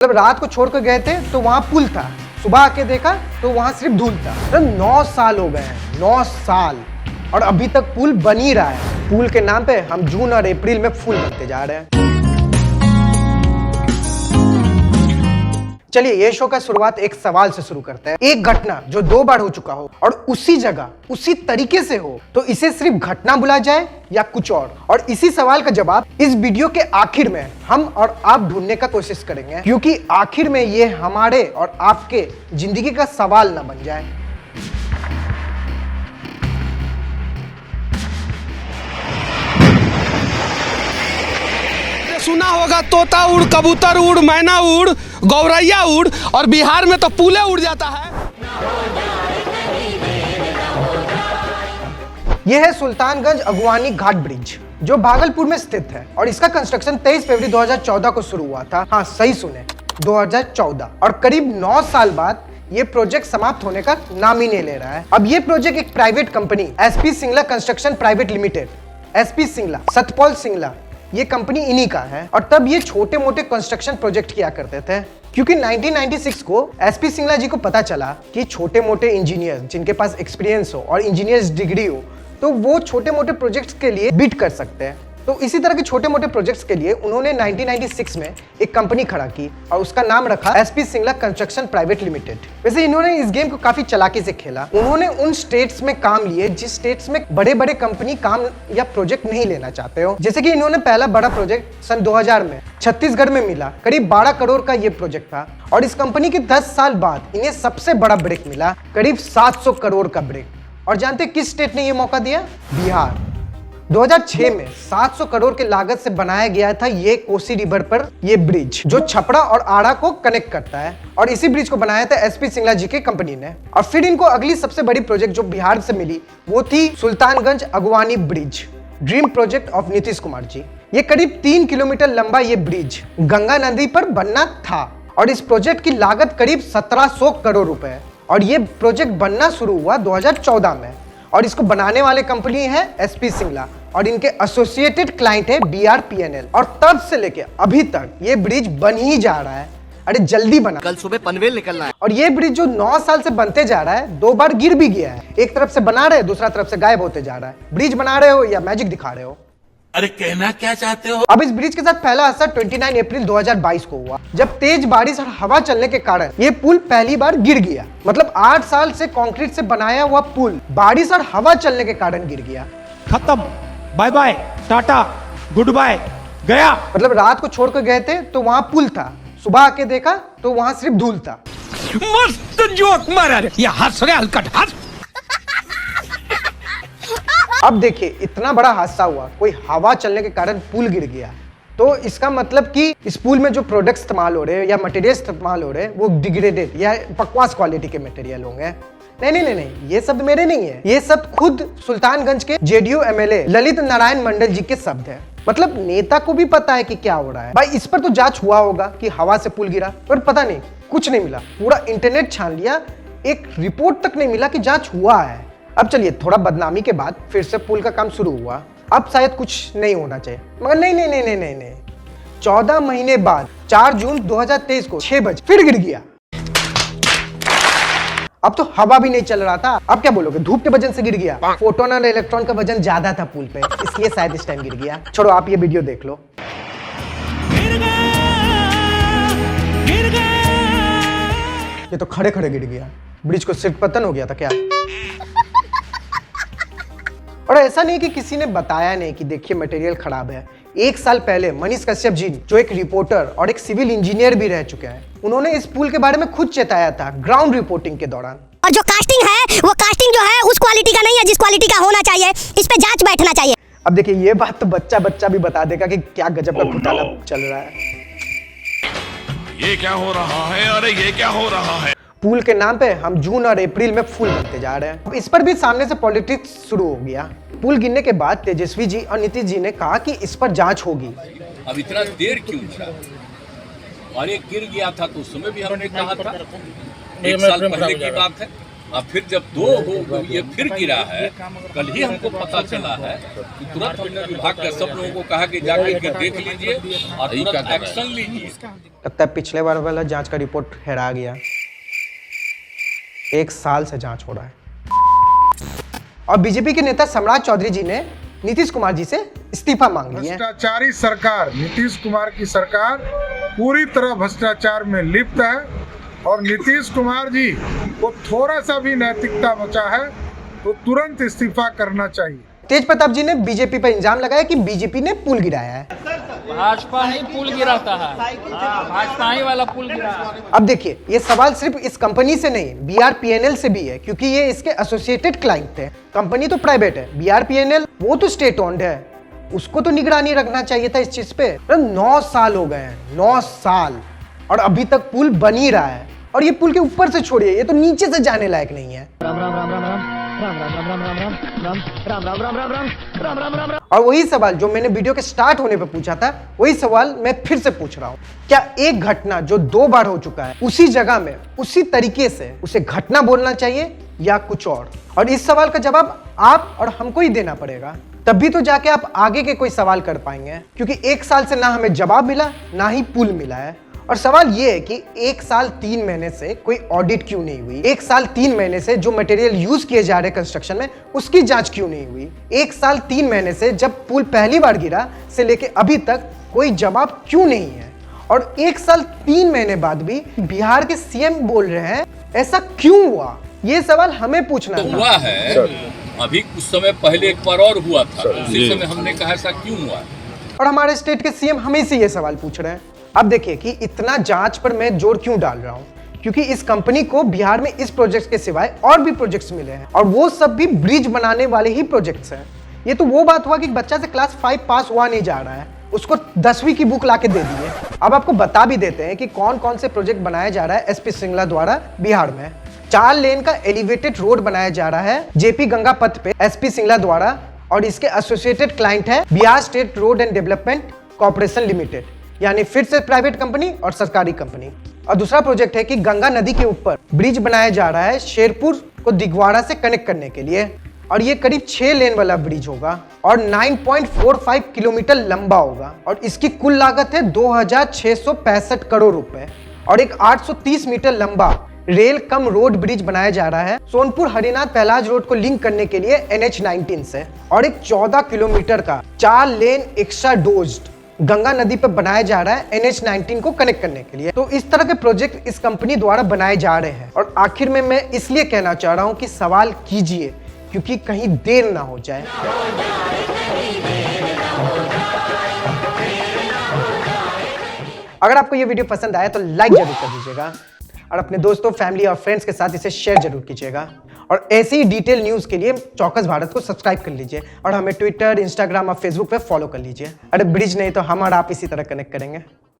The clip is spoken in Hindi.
मतलब रात को छोड़ कर गए थे तो वहां पुल था, सुबह आके देखा तो वहां सिर्फ धूल था। मतलब 9 साल हो गए हैं, 9 साल, और अभी तक पुल बन ही रहा है। पुल के नाम पे हम जून और अप्रैल में फूल बनते जा रहे हैं। चलिए ये शो का शुरुआत एक सवाल से शुरू करते हैं। एक घटना जो 2 बार हो चुका हो और उसी जगह उसी तरीके से हो तो इसे सिर्फ घटना बुला जाए या कुछ और इसी सवाल का जवाब इस वीडियो के आखिर में हम और आप ढूंढने का कोशिश करेंगे, क्योंकि आखिर में ये हमारे और आपके जिंदगी का सवाल ना बन जाए। सुना होगा तोता उड़, कबूतर उड़, मैना उड़, गौरैया उड़, और बिहार में तो पुले उड़ जाता है। यह है सुल्तानगंज अगवानी घाट ब्रिज जो भागलपुर में स्थित है और इसका कंस्ट्रक्शन 23 फरवरी 2014 को शुरू हुआ था। हाँ सही सुने, 2014। और करीब 9 साल बाद ये प्रोजेक्ट समाप्त होने का नाम ही नहीं ले रहा है। अब ये प्रोजेक्ट एक private company SP Singla construction private limited, SP Singla, Satpal Singla, ये कंपनी इन्हीं का है। और तब ये छोटे मोटे कंस्ट्रक्शन प्रोजेक्ट किया करते थे, क्योंकि 1996 को एसपी सिंगला जी को पता चला कि छोटे मोटे इंजीनियर जिनके पास एक्सपीरियंस हो और इंजीनियर्स डिग्री हो तो वो छोटे मोटे प्रोजेक्ट्स के लिए बिड कर सकते हैं। तो इसी तरह के छोटे मोटे प्रोजेक्ट्स के लिए उन्होंने 1996 में एक कंपनी खड़ा की और उसका नाम रखा SP Singla construction private limited. वैसे इन्होंने इस गेम को काफी चालाकी से खेला। उन्होंने उन स्टेट्स में काम लिए जिस स्टेट्स में बड़े बड़े कंपनी काम या प्रोजेक्ट नहीं लेना चाहते हो। जैसे कि इन्होंने पहला बड़ा प्रोजेक्ट सन 2000 में छत्तीसगढ़ में मिला, करीब 12 करोड़ का ये प्रोजेक्ट था। और इस कंपनी के 10 साल बाद इन्हें सबसे बड़ा ब्रेक मिला, करीब 700 करोड़ का ब्रेक। और जानते किस स्टेट ने ये मौका दिया? बिहार। 2006 में 700 करोड़ के लागत से बनाया गया था ये कोसी रिवर पर ये ब्रिज जो छपरा और आड़ा को कनेक्ट करता है। और इसी ब्रिज को बनाया था एसपी सिंगला जी की कंपनी ने। और फिर इनको अगली सबसे बड़ी प्रोजेक्ट जो बिहार से मिली वो थी Sultanganj Aguwani bridge, dream project of Nitish Kumar ji. ये करीब 3 किलोमीटर लंबा ये ब्रिज गंगा नदी पर बनना था और इस प्रोजेक्ट की लागत करीब 1700 करोड़ रुपए। और ये प्रोजेक्ट बनना शुरू हुआ 2014 में और इसको बनाने वाले कंपनी है एसपी सिंगला और इनके एसोसिएटेड क्लाइंट है बीआरपीएनएल। और तब से लेके अभी तक ये ब्रिज बन ही जा रहा है। अरे जल्दी बना, कल सुबह पनवेल निकलना है। और ये ब्रिज जो 9 साल से बनते जा रहा है 2 बार गिर भी गया है। एक तरफ से बना रहे हैं, दूसरा तरफ से गायब होते जा रहा है। ब्रिज बना रहे हो या मैजिक दिखा रहे हो? अरे कहना क्या चाहते हो? अब इस ब्रिज के साथ पहला हादसा 29 अप्रैल 2022 को हुआ, जब तेज बारिश और हवा चलने के कारण ये पुल पहली बार गिर गया। मतलब 8 साल से कंक्रीट से बनाया हुआ पुल बारिश और हवा चलने के कारण गिर गया। खत्म, bye bye, tata, goodbye, गया। मतलब रात को छोड़कर गए थे तो वहां पुल था, सुबह आके देखा तो वहां सिर्फ धूल था। मस्त जोक मारा रे, ये हंस रहे हलकट हंस। अब देखिए इतना बड़ा हादसा हुआ, कोई हवा चलने के कारण पुल गिर गया, तो इसका मतलब कि इस पुल में जो प्रोडक्ट्स इस्तेमाल हो रहे हैं या मटेरियल इस्तेमाल हो रहे हैं वो डिग्रेडेड या बकवास क्वालिटी के मटेरियल होंगे। नहीं, ये शब्द मेरे नहीं है, ये शब्द खुद सुल्तानगंज के जेडीयू एमएलए ललित नारायण मंडल जी के शब्द है। मतलब नेता को भी पता है कि क्या हो रहा है। भाई इस पर तो जांच हुआ होगा कि हवा से पुल गिरा, पर पता नहीं, कुछ नहीं मिला। पूरा इंटरनेट छान लिया, एक रिपोर्ट तक नहीं मिला कि जांच हुआ है। अब चलिए थोड़ा बदनामी के बाद फिर से पुल का काम शुरू हुआ। अब शायद कुछ नहीं होना चाहिए, मगर नहीं। 14 महीने बाद 4 जून 2023 को 6 बजे फिर गिर गया। अब तो हवा भी नहीं चल रहा था, अब क्या बोलोगे, धूप के वजन से गिर गया। फोटोन और इलेक्ट्रॉन का वजन ज्यादा था पुल पे, इसलिए शायद इस टाइम गिर गया। छोड़ो आप ये वीडियो देख लो। ये तो खड़े खड़े गिर गया, ब्रिज को सिर्फ पतन हो गया था क्या? और ऐसा नहीं कि किसी ने बताया नहीं कि देखिए मटेरियल खराब है। 1 साल पहले मनीष कश्यप जी जो एक रिपोर्टर और एक सिविल इंजीनियर भी रह चुके हैं, उन्होंने इस पुल के बारे में खुद चेताया था ग्राउंड रिपोर्टिंग के दौरान। और जो कास्टिंग है वो कास्टिंग जो है उस क्वालिटी का नहीं है जिस क्वालिटी का होना चाहिए। इस पे जांच बैठना चाहिए। अब देखिए ये बात तो बच्चा भी बता देगा कि क्या गजब का घोटाला चल रहा है। ये क्या हो रहा है? अरे ये क्या हो रहा है? पुल के नाम पे हम जून और अप्रैल में फूल बनते जा रहे हैं। अब इस पर भी सामने से पॉलिटिक्स शुरू हो गया। पुल गिरने के बाद तेजस्वी जी और नीतीश जी ने कहा कि इस पर जांच होगी। अब इतना देर क्यों था? और ये गिर गया था तो उस समय भी हमने कहा था, 1 साल पहले की बात है। और फिर जब ये फिर गिरा है, कल ही हमको पता चला है कि तुरंत हमने विभाग के सब लोगों को कहा कि जाकर के देख लीजिए और तुरंत एक्शन लीजिए। लगता है पिछले बार वाला जांच का रिपोर्ट हेरा गया। 1 साल से जांच हो रहा है। और बीजेपी के नेता सम्राट चौधरी जी ने नीतीश कुमार जी से इस्तीफा मांग लिया है। भ्रष्टाचारी सरकार, नीतीश कुमार की सरकार पूरी तरह भ्रष्टाचार में लिप्त है और नीतीश कुमार जी को थोड़ा सा भी नैतिकता बचा है तो तुरंत इस्तीफा करना चाहिए। तेज प्रताप जी ने बीजेपी पर इल्जाम लगाया कि बीजेपी ने पुल गिराया है। भाजपा ही पुल गिराता है, भाजपा ही वाला पुल गिरा। अब देखिए, ये सवाल सिर्फ इस कंपनी से नहीं, BRPNL से भी है, क्योंकि ये इसके एसोसिएटेड क्लाइंट थे। कंपनी तो प्राइवेट है, BRPNL वो तो स्टेट ओन्ड है, उसको तो निगरानी रखना चाहिए था इस चीज पे। 9 साल हो गए हैं, 9 साल, और अभी तक पुल बन ही रहा है। और ये पुल के ऊपर से छोड़िए, ये तो नीचे से जाने लायक नहीं है। और वही सवाल जो मैंने वीडियो के स्टार्ट होने पे पूछा था, वही सवाल मैं फिर से पूछ रहा हूँ। क्या एक घटना जो 2 बार हो चुका है, उसी जगह में उसी तरीके से उसे घटना बोलना चाहिए या कुछ और? और इस सवाल का जवाब आप और हमको ही देना पड़ेगा, तभी तो जाके आप आगे के कोई सवाल कर पाएंगे। क्योंकि 1 साल से ना हमें जवाब मिला, ना ही पुल मिला है। और सवाल ये है कि 1 साल 3 महीने से कोई ऑडिट क्यों नहीं हुई? 1 साल 3 महीने से जो मटेरियल यूज किए जा रहे कंस्ट्रक्शन में, उसकी जांच क्यों नहीं हुई? 1 साल 3 महीने से जब पुल पहली बार गिरा से लेके अभी तक कोई जवाब क्यों नहीं है? और 1 साल 3 महीने बाद भी बिहार के सीएम बोल रहे हैं ऐसा क्यों हुआ? ये सवाल हमें पूछना तो हुआ है। अभी कुछ समय पहले एक बार और हुआ था, उसी समय हमने कहा ऐसा क्यों हुआ। और हमारे स्टेट के सीएम हमें से ये सवाल पूछ रहे हैं। अब देखिए कि इतना जांच पर मैं जोर क्यों डाल रहा हूं, क्योंकि इस कंपनी को बिहार में इस प्रोजेक्ट के सिवाय और भी प्रोजेक्ट्स मिले हैं, और वो सब भी ब्रिज बनाने वाले ही प्रोजेक्ट्स हैं। ये तो वो बात हुआ कि बच्चा से क्लास 5 पास हुआ नहीं जा रहा है, उसको 10वीं की बुक लाके दे दिए। अब आपको बता भी देते हैं कि कौन कौन से प्रोजेक्ट बनाया जा रहा है SP सिंगला द्वारा बिहार में। 4 लेन का एलिवेटेड रोड बनाया जा रहा है JP गंगा पथ पे SP सिंगला द्वारा, और इसके एसोसिएटेड क्लाइंट है Bihar state road and development corporation limited, यानी फिर से प्राइवेट कंपनी और सरकारी कंपनी। और दूसरा प्रोजेक्ट है कि गंगा नदी के ऊपर ब्रिज बनाया जा रहा है शेरपुर को दिगवाड़ा से कनेक्ट करने के लिए, और ये करीब 6 लेन वाला ब्रिज होगा और 9.45 किलोमीटर लंबा होगा, और इसकी कुल लागत है 2665 करोड़ रुपए। और एक 830 मीटर लंबा रेल कम रोड ब्रिज बनाया जा रहा है सोनपुर हरिनाथ पहलाज रोड को लिंक करने के लिए NH19 से, और एक 14 किलोमीटर का 4 लेन एक्स्ट्रा डोज्ड गंगा नदी पर बनाया जा रहा है NH19 को कनेक्ट करने के लिए। तो इस तरह के प्रोजेक्ट इस कंपनी द्वारा बनाए जा रहे हैं। और आखिर में मैं इसलिए कहना चाह रहा हूं कि सवाल कीजिए, क्योंकि कहीं देर ना हो जाए। अगर आपको ये वीडियो पसंद आया तो लाइक जरूर कर दीजिएगा, और अपने दोस्तों, फैमिली और फ्रेंड्स के साथ इसे शेयर जरूर कीजिएगा। और ऐसी ही डिटेल न्यूज़ के लिए चौकस भारत को सब्सक्राइब कर लीजिए, और हमें ट्विटर, इंस्टाग्राम और फेसबुक पे फॉलो कर लीजिए। अरे ब्रिज नहीं तो हम और आप इसी तरह कनेक्ट करेंगे।